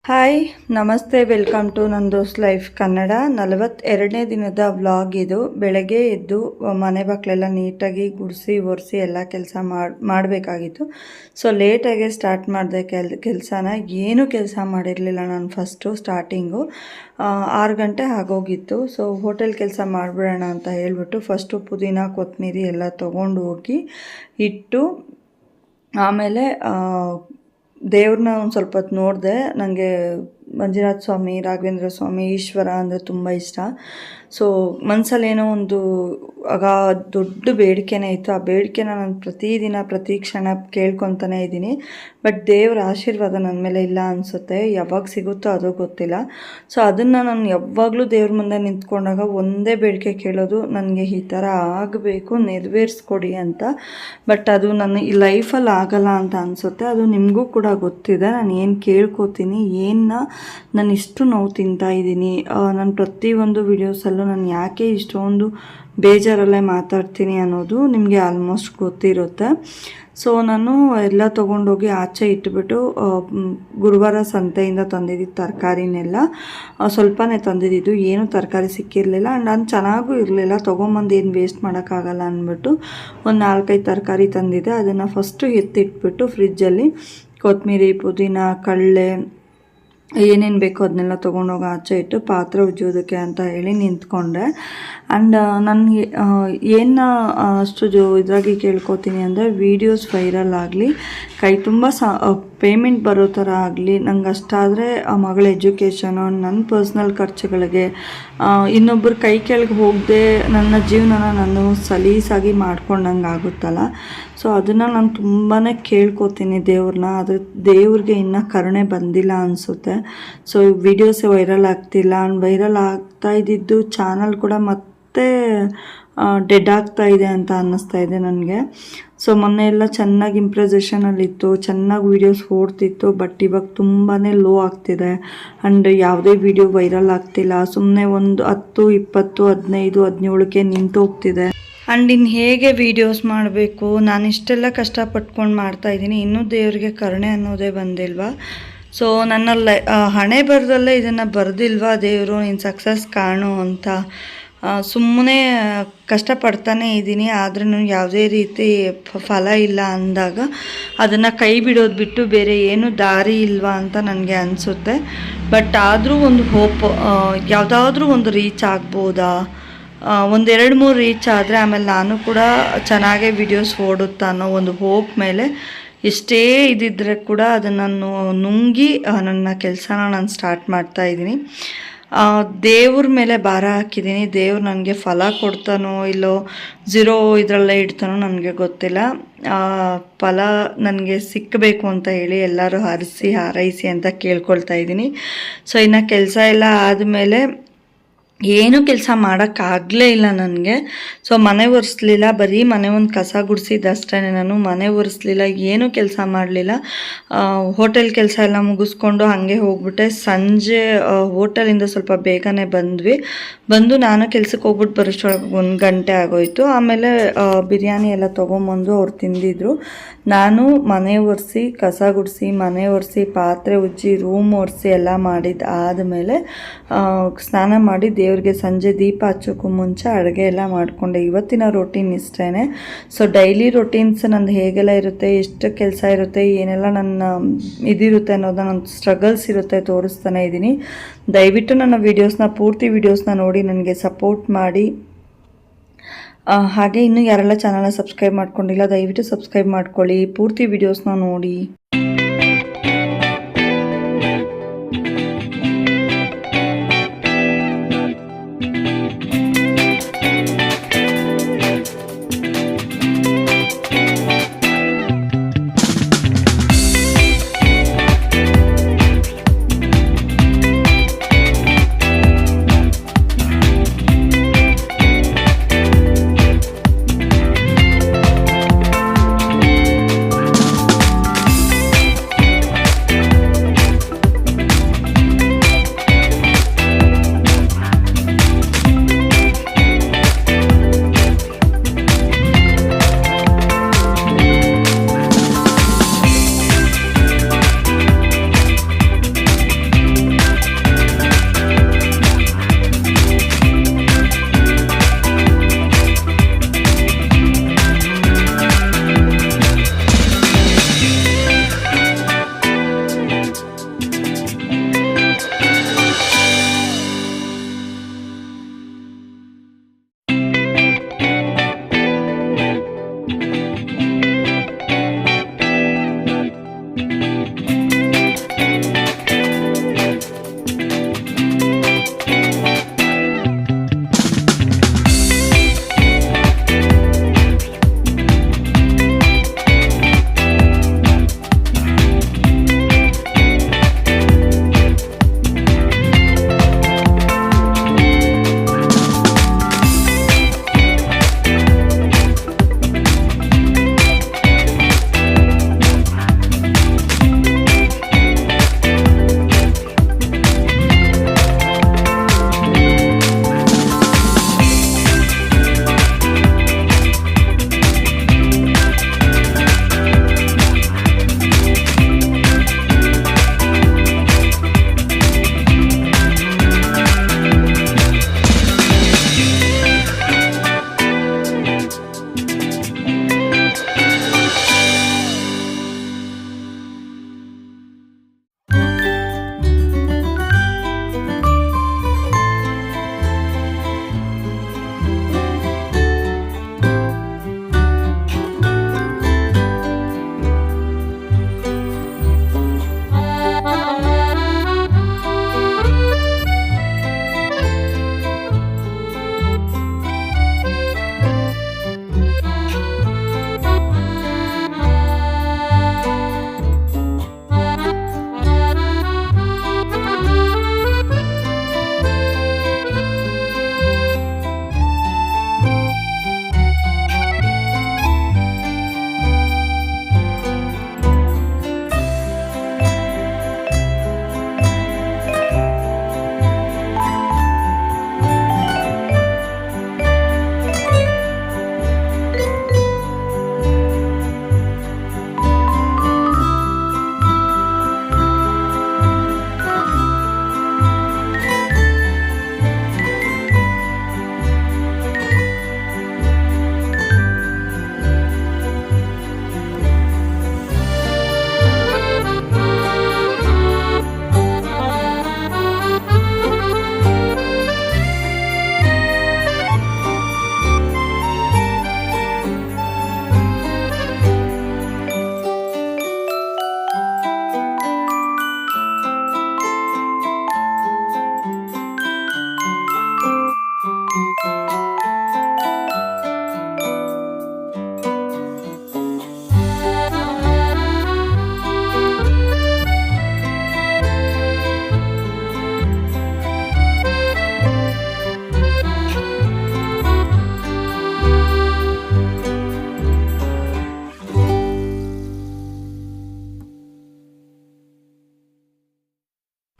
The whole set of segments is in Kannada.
ಹಾಯ್ ನಮಸ್ತೆ, ವೆಲ್ಕಮ್ ಟು ನಂದೋಸ್ ಲೈಫ್ ಕನ್ನಡ. 42ನೇ ದಿನದ ವ್ಲಾಗ್ ಇದು. ಬೆಳಗ್ಗೆ ಎದ್ದು ಮನೆ ಬಾಕ್ಲೆಲ್ಲ ನೀಟಾಗಿ ಗುಡಿಸಿ ಒರೆಸಿ ಎಲ್ಲ ಕೆಲಸ ಮಾಡಬೇಕಾಗಿತ್ತು. ಸೊ ಲೇಟಾಗೆ ಸ್ಟಾರ್ಟ್ ಮಾಡಿದೆ ಕೆಲಸನ. ಏನೂ ಕೆಲಸ ಮಾಡಿರಲಿಲ್ಲ ನಾನು. ಫಸ್ಟು ಸ್ಟಾರ್ಟಿಂಗು 6 ಗಂಟೆ ಆಗೋಗಿತ್ತು. ಸೊ ಹೋಟೆಲ್ ಕೆಲಸ ಮಾಡಿಬಿಡೋಣ ಅಂತ ಹೇಳ್ಬಿಟ್ಟು ಫಸ್ಟು ಪುದೀನ ಕೊತ್ತಂಬರಿ ಎಲ್ಲ ತೊಗೊಂಡು ಹೋಗಿ ಇಟ್ಟು, ಆಮೇಲೆ ದೇವ್ರನ್ನ ಒಂದು ಸ್ವಲ್ಪ ಹೊತ್ತು ನೋಡಿದೆ. ನನಗೆ ಮಂಜುನಾಥ ಸ್ವಾಮಿ, ರಾಘವೇಂದ್ರ ಸ್ವಾಮಿ, ಈಶ್ವರ ಅಂದರೆ ತುಂಬ ಇಷ್ಟ. ಸೊ ಮನಸ್ಸಲ್ಲೇನೋ ಒಂದು ಆಗ ದೊಡ್ಡ ಬೇಡಿಕೆನೇ ಇತ್ತು. ಆ ಬೇಡಿಕೆನ ನಾನು ಪ್ರತಿದಿನ ಪ್ರತಿ ಕ್ಷಣ ಕೇಳ್ಕೊತಾನೇ ಇದ್ದೀನಿ. ಬಟ್ ದೇವ್ರ ಆಶೀರ್ವಾದ ನನ್ನ ಮೇಲೆ ಇಲ್ಲ ಅನಿಸುತ್ತೆ. ಯಾವಾಗ ಸಿಗುತ್ತೋ ಅದು ಗೊತ್ತಿಲ್ಲ. ಸೊ ಅದನ್ನು ನಾನು ಯಾವಾಗಲೂ ದೇವ್ರ ಮುಂದೆ ನಿಂತ್ಕೊಂಡಾಗ ಒಂದೇ ಬೇಡಿಕೆ ಕೇಳೋದು, ನನಗೆ ಈ ಥರ ಆಗಬೇಕು, ನೆರವೇರಿಸ್ಕೊಡಿ ಅಂತ. ಬಟ್ ಅದು ನನ್ನ ಈ ಲೈಫಲ್ಲಿ ಆಗಲ್ಲ ಅಂತ ಅನಿಸುತ್ತೆ. ಅದು ನಿಮಗೂ ಕೂಡ ಗೊತ್ತಿದೆ. ನಾನು ಏನು ಕೇಳ್ಕೊತೀನಿ, ನಾನು ಇಷ್ಟು ನೋವು ತಿಂತಾಯಿದ್ದೀನಿ. ನಾನು ಪ್ರತಿಯೊಂದು ವೀಡಿಯೋಸಲ್ಲೂ ನಾನು ಯಾಕೆ ಇಷ್ಟೊಂದು ಬೇಜಾರಲ್ಲೇ ಮಾತಾಡ್ತೀನಿ ಅನ್ನೋದು ನಿಮಗೆ ಆಲ್ಮೋಸ್ಟ್ ಗೊತ್ತಿರುತ್ತೆ. ಸೊ ನಾನು ಎಲ್ಲ ತೊಗೊಂಡೋಗಿ ಆಚೆ ಇಟ್ಬಿಟ್ಟು, ಗುರುವಾರ ಸಂತೆಯಿಂದ ತಂದಿದ್ದು ತರಕಾರಿನೆಲ್ಲ ಸ್ವಲ್ಪನೇ ತಂದಿದ್ದು, ಏನೂ ತರಕಾರಿ ಸಿಕ್ಕಿರಲಿಲ್ಲ. ಆ್ಯಂಡ್ ನಾನು ಚೆನ್ನಾಗೂ ಇರಲಿಲ್ಲ. ತೊಗೊಂಬಂದು ಏನು ವೇಸ್ಟ್ ಮಾಡೋಕ್ಕಾಗಲ್ಲ ಅಂದ್ಬಿಟ್ಟು ಒಂದು 4-5 ತರಕಾರಿ ತಂದಿದ್ದೆ. ಅದನ್ನು ಫಸ್ಟು ಎತ್ತಿಟ್ಬಿಟ್ಟು ಫ್ರಿಜ್ಜಲ್ಲಿ ಕೊತ್ತಂಬರಿ, ಪುದೀನ, ಕಡಲೆ ಏನೇನು ಬೇಕೋ ಅದನ್ನೆಲ್ಲ ತೊಗೊಂಡೋಗಿ ಆಚೆ ಇಟ್ಟು ಪಾತ್ರೆ ಉಜ್ಜೋದಕ್ಕೆ ಅಂತ ಹೇಳಿ ನಿಂತ್ಕೊಂಡೆ. ಆ್ಯಂಡ್ ನನಗೆ ಅಷ್ಟು ಇದಾಗಿ ಕೇಳ್ಕೊತೀನಿ ಅಂದರೆ, ವೀಡಿಯೋಸ್ ವೈರಲ್ ಆಗಲಿ, ಕೈ ತುಂಬ ಪೇಮೆಂಟ್ ಬರೋ ಥರ ಆಗಲಿ. ನಂಗೆ ಅಷ್ಟಾದರೆ ಆ ಮಗಳ ಎಜುಕೇಷನು, ನನ್ನ ಪರ್ಸ್ನಲ್ ಖರ್ಚುಗಳಿಗೆ, ಇನ್ನೊಬ್ಬರು ಕೈ ಕೆಳಗೆ ಹೋಗದೆ ನನ್ನ ಜೀವನನ ನಾನು ಸಲೀಸಾಗಿ ಮಾಡ್ಕೊಂಡಂಗೆ ಆಗುತ್ತಲ್ಲ. ಸೊ ಅದನ್ನು ನಾನು ತುಂಬಾ ಕೇಳ್ಕೊತೀನಿ ದೇವ್ರನ್ನ. ಅದು ದೇವ್ರಿಗೆ ಇನ್ನೂ ಕರುಣೆ ಬಂದಿಲ್ಲ ಅನಿಸುತ್ತೆ. ಸೊ ವೀಡಿಯೋಸೇ ವೈರಲ್ ಆಗ್ತಿಲ್ಲ. ವೈರಲ್ ಆಗ್ತಾ ಇದ್ದಿದ್ದು ಚಾನಲ್ ಕೂಡ ಮತ್ತೆ ಡೆಡ್ ಆಗ್ತಾ ಇದೆ ಅಂತ ಅನ್ನಿಸ್ತಾ ಇದೆ ನನಗೆ. ಸೊ ಮೊನ್ನೆ ಎಲ್ಲ ಚೆನ್ನಾಗಿ ಇಂಪ್ರೆಸೇಷನಲ್ಲಿತ್ತು, ಚೆನ್ನಾಗಿ ವೀಡಿಯೋಸ್ ಓಡ್ತಿತ್ತು. ಬಟ್ ಇವಾಗ ತುಂಬಾ ಲೋ ಆಗ್ತಿದೆ. ಆ್ಯಂಡ್ ಯಾವುದೇ ವೀಡಿಯೋ ವೈರಲ್ ಆಗ್ತಿಲ್ಲ. ಸುಮ್ಮನೆ ಒಂದು 10, 20, 15, 17ಕ್ಕೆ ನಿಂತು ಹೋಗ್ತಿದೆ. ಆ್ಯಂಡ್ ಇನ್ನು ಹೇಗೆ ವೀಡಿಯೋಸ್ ಮಾಡಬೇಕು? ನಾನು ಇಷ್ಟೆಲ್ಲ ಕಷ್ಟಪಟ್ಕೊಂಡು ಮಾಡ್ತಾಯಿದ್ದೀನಿ, ಇನ್ನೂ ದೇವರಿಗೆ ಕರುಣೆ ಅನ್ನೋದೇ ಬಂದಿಲ್ವಾ? ಸೊ ನನ್ನ ಹಣೆ ಬರದಲ್ಲೇ ಇದನ್ನು ಬರೆದಿಲ್ವಾ ದೇವರು, ನೀನು ಸಕ್ಸಸ್ ಕಾಣು ಅಂತ. ಸುಮ್ಮನೆ ಕಷ್ಟಪಡ್ತಾನೇ ಇದ್ದೀನಿ, ಆದ್ರೂ ಯಾವುದೇ ರೀತಿ ಫಲ ಇಲ್ಲ ಅಂದಾಗ ಅದನ್ನು ಕೈ ಬಿಡೋದು ಬಿಟ್ಟು ಬೇರೆ ಏನೂ ದಾರಿ ಇಲ್ವಾ ಅಂತ ನನಗೆ ಅನಿಸುತ್ತೆ. ಬಟ್ ಆದರೂ ಒಂದು ಹೋಪ್, ಯಾವುದಾದ್ರೂ ಒಂದು ರೀಚ್ ಆಗ್ಬೋದಾ? 1-2-3 ರೀಚ್ ಆದರೆ ಆಮೇಲೆ ನಾನು ಕೂಡ ಚೆನ್ನಾಗೇ ವಿಡಿಯೋಸ್ ಓಡುತ್ತಾ ಅನ್ನೋ ಒಂದು ಹೋಪ್ ಮೇಲೆ, ಎಷ್ಟೇ ಇದ್ದಿದ್ರೆ ಕೂಡ ಅದನ್ನು ನುಂಗಿ ನನ್ನ ಕೆಲಸನ ನಾನು ಸ್ಟಾರ್ಟ್ ಮಾಡ್ತಾಯಿದ್ದೀನಿ. ದೇವ್ರ ಮೇಲೆ ಭಾರ ಹಾಕಿದ್ದೀನಿ. ದೇವ್ರು ನನಗೆ ಫಲ ಕೊಡ್ತಾನೋ ಇಲ್ಲೋ, 0 ಇದರಲ್ಲೇ ಇಡ್ತಾನೋ ನನಗೆ ಗೊತ್ತಿಲ್ಲ. ಫಲ ನನಗೆ ಸಿಕ್ಕಬೇಕು ಅಂತ ಹೇಳಿ ಎಲ್ಲರೂ ಹಾರೈಸಿ ಅಂತ ಕೇಳ್ಕೊಳ್ತಾ ಇದ್ದೀನಿ. ಸೊ ಇನ್ನು ಕೆಲಸ ಎಲ್ಲ ಆದಮೇಲೆ ಏನೂ ಕೆಲಸ ಮಾಡೋಕ್ಕಾಗಲೇ ಇಲ್ಲ ನನಗೆ. ಸೊ ಮನೆ ಒರೆಸ್ಲಿಲ್ಲ, ಬರೀ ಮನೆ ಒಂದು ಕಸ ಗುಡಿಸಿದ್ದಷ್ಟೇ. ನಾನು ಮನೆ ಒರೆಸ್ಲಿಲ್ಲ, ಏನೂ ಕೆಲಸ ಮಾಡಲಿಲ್ಲ. ಹೋಟೆಲ್ ಕೆಲಸ ಎಲ್ಲ ಮುಗಿಸ್ಕೊಂಡು ಹಾಗೆ ಹೋಗ್ಬಿಟ್ಟೆ. ಸಂಜೆ ಹೋಟೆಲಿಂದ ಸ್ವಲ್ಪ ಬೇಗನೆ ಬಂದು ನಾನು ಕೆಲ್ಸಕ್ಕೆ ಹೋಗ್ಬಿಟ್ಟು ಬರೋಷ್ಟೊಳಗೆ 1 ಗಂಟೆ ಆಗೋಯಿತು. ಆಮೇಲೆ ಬಿರಿಯಾನಿ ಎಲ್ಲ ತೊಗೊಂಬಂದು ಅವ್ರು ತಿಂದಿದ್ರು. ನಾನು ಮನೆ ಒರೆಸಿ, ಕಸ ಗುಡಿಸಿ, ಮನೆ ಒರೆಸಿ, ಪಾತ್ರೆ ಉಜ್ಜಿ, ರೂಮ್ ಒರೆಸಿ ಎಲ್ಲ ಮಾಡಿದ್ದು ಆದಮೇಲೆ ಸ್ನಾನ ಮಾಡಿ ದೇವ್ರಿಗೆ ಸಂಜೆ ದೀಪ ಹಚ್ಚೋಕ್ಕೂ ಮುಂಚೆ ಅಡುಗೆ ಎಲ್ಲ ಮಾಡಿಕೊಂಡೆ. ಇವತ್ತಿನ ರೊಟೀನ್ ಇಷ್ಟೇ. ಸೊ ಡೈಲಿ ರೊಟೀನ್ಸ್ ನಂದು ಹೇಗೆಲ್ಲ ಇರುತ್ತೆ, ಎಷ್ಟು ಕೆಲಸ ಇರುತ್ತೆ, ಏನೆಲ್ಲ ನನ್ನ ಇದಿರುತ್ತೆ ಅನ್ನೋದನ್ನ, ನನ್ನ ಸ್ಟ್ರಗಲ್ಸ್ ಇರುತ್ತೆ ತೋರಿಸ್ತಾನೆ ಇದ್ದೀನಿ. ದಯವಿಟ್ಟು ನನ್ನ ಪೂರ್ತಿ ವೀಡಿಯೋಸ್ನ ನೋಡಿ ನನಗೆ ಸಪೋರ್ಟ್ ಮಾಡಿ. ಹಾಗೆ ಇನ್ನೂ ಯಾರೆಲ್ಲ ಚಾನಲ್ನ ಸಬ್ಸ್ಕ್ರೈಬ್ ಮಾಡ್ಕೊಂಡಿಲ್ಲ, ದಯವಿಟ್ಟು ಸಬ್ಸ್ಕ್ರೈಬ್ ಮಾಡ್ಕೊಳ್ಳಿ, ಪೂರ್ತಿ ವೀಡಿಯೋಸ್ನ ನೋಡಿ.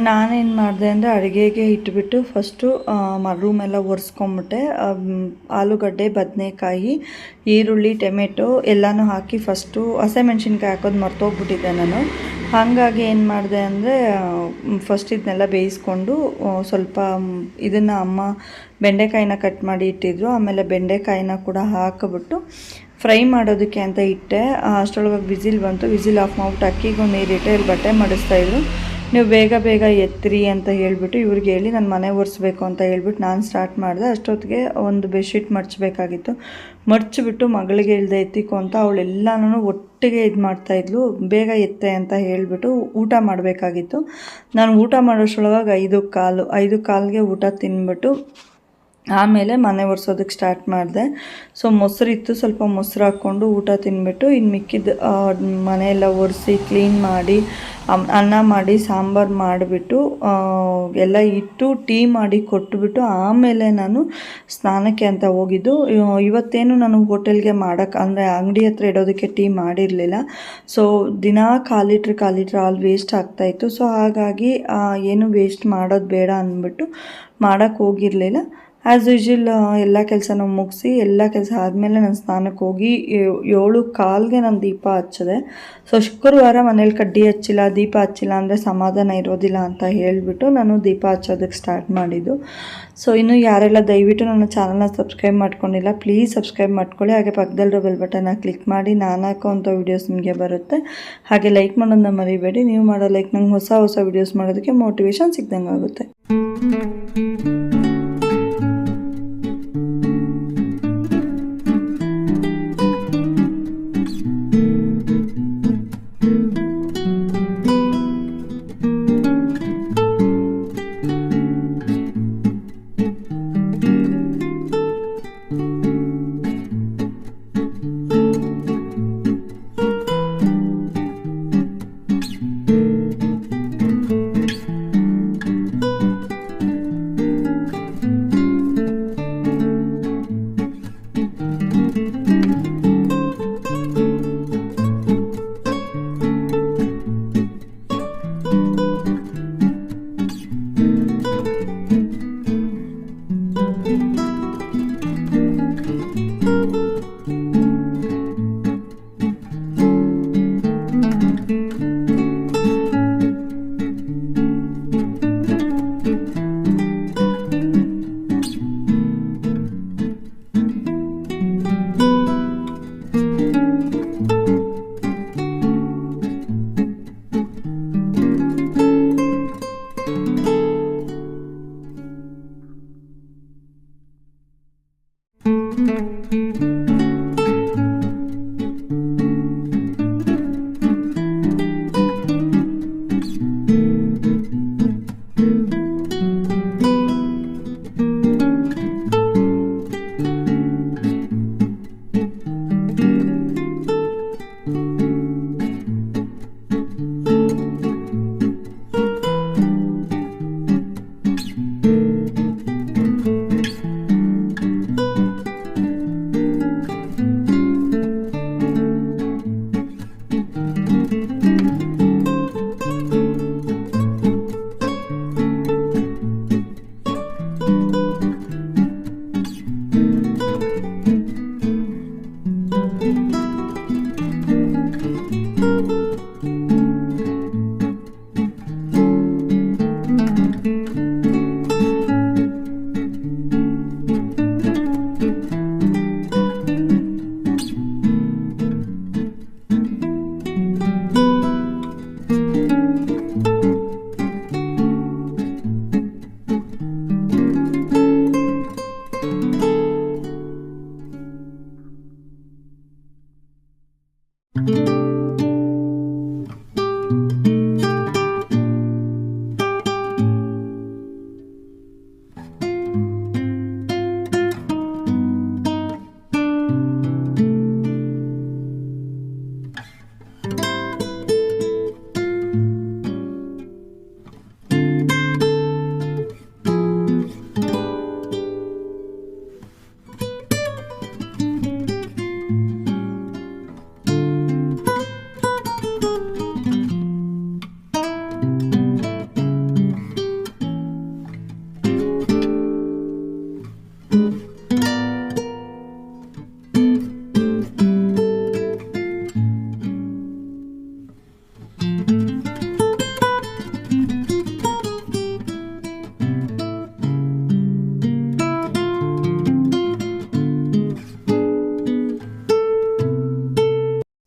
ನಾನೇನು ಮಾಡಿದೆ ಅಂದರೆ ಅಡುಗೆಗೆ ಇಟ್ಬಿಟ್ಟು ಫಸ್ಟು ರೂಮೆಲ್ಲ ಒರೆಸ್ಕೊಂಬಿಟ್ಟೆ. ಆಲೂಗಡ್ಡೆ, ಬದನೆಕಾಯಿ, ಈರುಳ್ಳಿ, ಟೊಮೆಟೊ ಎಲ್ಲನೂ ಹಾಕಿ ಫಸ್ಟು ಹಸಿಮೆಣ್ಸಿನ್ಕಾಯಿ ಹಾಕೋದು ಮರ್ತೋಗ್ಬಿಟ್ಟಿದ್ದೆ ನಾನು. ಹಾಗಾಗಿ ಏನು ಮಾಡಿದೆ ಅಂದರೆ ಫಸ್ಟ್ ಇದನ್ನೆಲ್ಲ ಬೇಯಿಸ್ಕೊಂಡು ಸ್ವಲ್ಪ ಇದನ್ನು ಅಮ್ಮ ಬೆಂಡೆಕಾಯಿನ ಕಟ್ ಮಾಡಿ ಇಟ್ಟಿದ್ರು. ಆಮೇಲೆ ಬೆಂಡೆಕಾಯಿನ ಕೂಡ ಹಾಕಿಬಿಟ್ಟು ಫ್ರೈ ಮಾಡೋದಕ್ಕೆ ಅಂತ ಇಟ್ಟೆ. ಅಷ್ಟರೊಳಗೆ ವಿಸಿಲ್ ಬಂತು. ವಿಸಿಲ್ ಆಫ್ ಮಾಡ್ಬಿಟ್ಟು ಅಕ್ಕಿಗೂ ನೀರಿಟ್ಟೆ. ಇಲ್ಲಿ ಬಟ್ಟೆ ಮಾಡಿಸ್ತಾಯಿದ್ರು. ನೀವು ಬೇಗ ಬೇಗ ಎತ್ತಿರಿ ಅಂತ ಹೇಳ್ಬಿಟ್ಟು ಇವ್ರಿಗೆ ಹೇಳಿ ನಾನು ಮನೆ ಒರೆಸ್ಬೇಕು ಅಂತ ಹೇಳ್ಬಿಟ್ಟು ನಾನು ಸ್ಟಾರ್ಟ್ ಮಾಡಿದೆ. ಅಷ್ಟೊತ್ತಿಗೆ ಒಂದು ಬೆಡ್ಶೀಟ್ ಮಡಚಬೇಕಾಗಿತ್ತು. ಮಡಚಿಬಿಟ್ಟು ಮಗಳಿಗೆ ಇಳ್ದೆ ಎತ್ತಿಕೊ ಅಂತ ಅವಳೆಲ್ಲನೂ ಒಟ್ಟಿಗೆ ಇದು ಮಾಡ್ತಾಯಿದ್ಲು. ಬೇಗ ಎತ್ತೆ ಅಂತ ಹೇಳಿಬಿಟ್ಟು ಊಟ ಮಾಡಬೇಕಾಗಿತ್ತು. ನಾನು ಊಟ ಮಾಡೋಷ್ರೊಳಗೆ 5:15ಗೆ ಊಟ ತಿಂದ್ಬಿಟ್ಟು ಆಮೇಲೆ ಮನೆ ಒರೆಸೋದಕ್ಕೆ ಸ್ಟಾರ್ಟ್ ಮಾಡಿದೆ. ಸೊ ಮೊಸರಿತ್ತು, ಸ್ವಲ್ಪ ಮೊಸರು ಹಾಕ್ಕೊಂಡು ಊಟ ತಿಂದ್ಬಿಟ್ಟು ಇನ್ನು ಮಿಕ್ಕಿದ ಮನೆಯೆಲ್ಲ ಒರೆಸಿ ಕ್ಲೀನ್ ಮಾಡಿ ಅನ್ನ ಮಾಡಿ ಸಾಂಬಾರು ಮಾಡಿಬಿಟ್ಟು ಎಲ್ಲ ಇಟ್ಟು ಟೀ ಮಾಡಿ ಕೊಟ್ಟುಬಿಟ್ಟು ಆಮೇಲೆ ನಾನು ಸ್ನಾನಕ್ಕೆ ಅಂತ ಹೋಗಿದ್ದು. ಇವತ್ತೇನು ನಾನು ಹೋಟೆಲ್ಗೆ ಮಾಡೋಕ್ಕೆ ಅಂದರೆ ಅಂಗಡಿ ಹತ್ರ ಇಡೋದಕ್ಕೆ ಟೀ ಮಾಡಿರಲಿಲ್ಲ. ಸೊ ದಿನ 1/4 ಲೀಟ್ರ್ ಹಾಲು ವೇಸ್ಟ್ ಆಗ್ತಾಯಿತ್ತು. ಸೊ ಹಾಗಾಗಿ ಏನು ವೇಸ್ಟ್ ಮಾಡೋದು ಬೇಡ ಅಂದ್ಬಿಟ್ಟು ಮಾಡೋಕ್ಕೆ ಹೋಗಿರಲಿಲ್ಲ. ಆ್ಯಸ್ ಯೂಶ್ವಲ್ ಎಲ್ಲ ಕೆಲಸನೂ ಮುಗಿಸಿ ಎಲ್ಲ ಕೆಲಸ ಆದಮೇಲೆ ನಾನು ಸ್ನಾನಕ್ಕೆ ಹೋಗಿ 7:15ಗೆ ನಾನು ದೀಪ ಹಚ್ಚಿದೆ. ಸೊ ಶುಕ್ರವಾರ ಮನೇಲಿ ಕಡ್ಡಿ ಹಚ್ಚಿಲ್ಲ, ದೀಪ ಹಚ್ಚಿಲ್ಲ ಅಂದರೆ ಸಮಾಧಾನ ಇರೋದಿಲ್ಲ ಅಂತ ಹೇಳಿಬಿಟ್ಟು ನಾನು ದೀಪ ಹಚ್ಚೋದಕ್ಕೆ ಸ್ಟಾರ್ಟ್ ಮಾಡಿದ್ದು. ಸೊ ಇನ್ನು ಯಾರೆಲ್ಲ ದಯವಿಟ್ಟು ನನ್ನ ಚಾನಲ್ನ ಸಬ್ಸ್ಕ್ರೈಬ್ ಮಾಡ್ಕೊಂಡಿಲ್ಲ, ಪ್ಲೀಸ್ ಸಬ್ಸ್ಕ್ರೈಬ್ ಮಾಡ್ಕೊಳ್ಳಿ. ಹಾಗೆ ಪಕ್ಕದಲ್ಲಿರೋ ಬೆಲ್ ಬಟನ್ನ ಕ್ಲಿಕ್ ಮಾಡಿ ನಾನು ಹಾಕೋವಂಥ ವೀಡಿಯೋಸ್ ನಿಮಗೆ ಬರುತ್ತೆ. ಹಾಗೆ ಲೈಕ್ ಮಾಡೋದನ್ನ ಮರಿಬೇಡಿ. ನೀವು ಮಾಡೋ ಲೈಕ್ ನಂಗೆ ಹೊಸ ವೀಡಿಯೋಸ್ ಮಾಡೋದಕ್ಕೆ ಮೋಟಿವೇಶನ್ ಸಿಗ್ದಂಗೆ ಆಗುತ್ತೆ.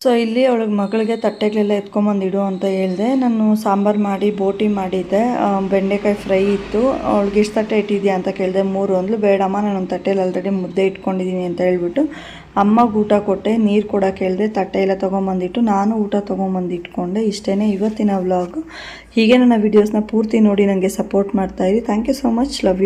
ಸೊ ಇಲ್ಲಿ ಅವಳಿಗೆ ಮಗಳಿಗೆ ತಟ್ಟೆಗಳೆಲ್ಲ ಎತ್ಕೊಂಬಂದಿಡು ಅಂತ ಹೇಳಿದೆ. ನಾನು ಸಾಂಬಾರು ಮಾಡಿ ಬೋಟಿ ಮಾಡಿದ್ದೆ, ಬೆಂಡೆಕಾಯಿ ಫ್ರೈ ಇತ್ತು. ಅವಳಿಗೆ ಇಷ್ಟು ತಟ್ಟೆ ಇಟ್ಟಿದ್ಯಾ ಅಂತ ಕೇಳಿದೆ. 3 ಅಂದ್ಲು. ಬೇಡಮ್ಮ ನಾನು ಒಂದು ತಟ್ಟೆಯಲ್ಲಿ ಆಲ್ರೆಡಿ ಮುದ್ದೆ ಇಟ್ಕೊಂಡಿದ್ದೀನಿ ಅಂತ ಹೇಳ್ಬಿಟ್ಟು ಅಮ್ಮಗೆ ಊಟ ಕೊಟ್ಟೆ. ನೀರು ಕೊಡೋಕೆ ಹೇಳಿದೆ. ತಟ್ಟೆ ಎಲ್ಲ ತೊಗೊಂಬಂದಿಟ್ಟು ನಾನು ಊಟ ತೊಗೊಂಬಂದು ಇಟ್ಕೊಂಡೆ. ಇಷ್ಟೇ ಇವತ್ತಿನ ವ್ಲಾಗ್. ಹೀಗೆ ನನ್ನ ವೀಡಿಯೋಸ್ನ ಪೂರ್ತಿ ನೋಡಿ ನನಗೆ ಸಪೋರ್ಟ್ ಮಾಡ್ತಾಯಿರಿ. Thank you so much. Love you.